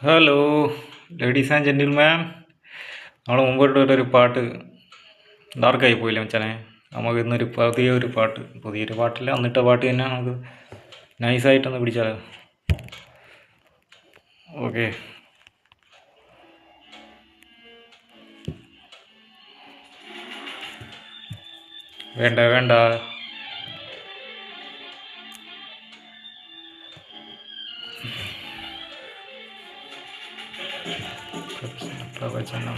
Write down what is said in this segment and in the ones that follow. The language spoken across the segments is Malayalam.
ഹലോ ലേഡീസ് ആൻഡ് ജെന്റിൽമാൻ, നമ്മൾ മുമ്പോട്ടൊരു പാട്ട് ഡാർക്കായി പോയില്ല മച്ചാനെ. നമുക്ക് ഇന്നൊരു പുതിയൊരു പാട്ടില്ല, അന്നിട്ട പാട്ട് തന്നെ നമുക്ക് നൈസായിട്ടൊന്ന് പിടിച്ചാലോ. ഓക്കെ, വേണ്ട വേണ്ട പ്രവചനം.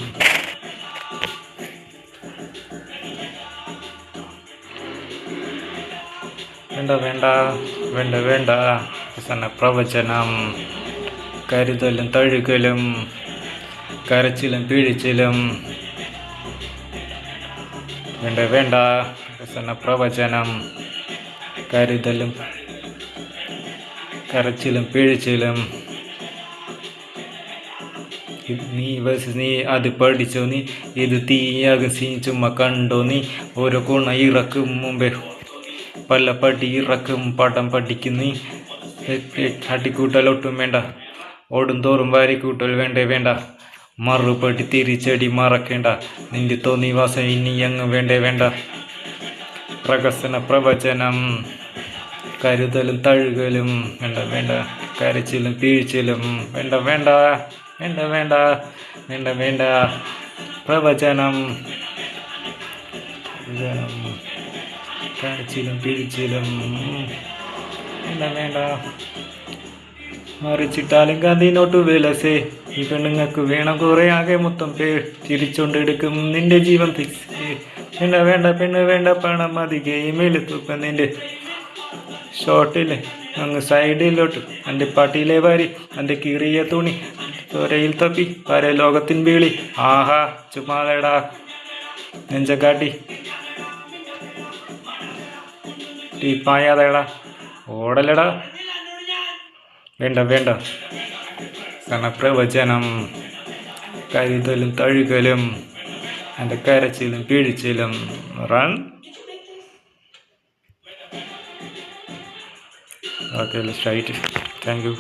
വേണ്ട വേണ്ട വേണ്ട വേണ്ട പ്രവചനം. കരുതലും തഴുകലും കരച്ചിലും പിഴിച്ചിലും. വേണ്ട വേണ്ട പ്രവചനം. കരുതലും കരച്ചിലും പിഴിച്ചിലും. നീ അത് പഠിച്ചോ, നീ ഇത് തീയാകും ചുമ്മാ കണ്ടോ, നീ ഓരോ കുണ ഇറക്കും മുമ്പേ പല പടി ഇറക്കും പടം പഠിക്കും. നീ അടിക്കൂട്ടലൊട്ടും വേണ്ട, ഓടും തോറും വാരിക്കൂട്ടൽ വേണ്ടേ വേണ്ട. മറുപടി തിരിച്ചടി മറക്കേണ്ട, നിന്റെ തോന്നിവാസം ഇനി അങ്ങ് വേണ്ടേ വേണ്ട. പ്രവചനം. കരുതലും തഴുകലും. വേണ്ട വേണ്ട കരച്ചിലും വീഴ്ചയിലും. വേണ്ട വേണ്ട വേണ്ട വേണ്ട വേണ്ട വേണ്ട പ്രവചനം. കരച്ചിലും വീഴ്ചയിലും. വേണ്ട വേണ്ട. മറിച്ചിട്ടാലും ഗാന്ധിനോട്ട് വിലസേ, ഈ പെണ്ണുങ്ങൾക്ക് വേണം കുറെ ആകെ മൊത്തം ചിരിച്ചോണ്ടെടുക്കും നിന്റെ ജീവൻ ഫിക്സ്. വേണ്ട വേണ്ട പെണ്ണ് വേണ്ട പണം മതി, ഗെയിമിൽ തൂക്കം നിന്റെ ഷോട്ടിൽ അങ്ങ് സൈഡിലോട്ട്. എൻ്റെ പട്ടിയിലെ വാരി എൻ്റെ കീറിയ തുണി തൊരയിൽ തപ്പി ലോകത്തിൻ വീളി. ആഹാ ചുമ്മാതെടാ നെഞ്ചക്കാട്ടി ടീപ്പായാതെടാ ഓടലടാ. വേണ്ട വേണ്ട പ്രവചനം. കരുതലും തഴുകലും എൻ്റെ കരച്ചിലും പിഴിച്ചിലും. Run. Okay, let's write. Thank U.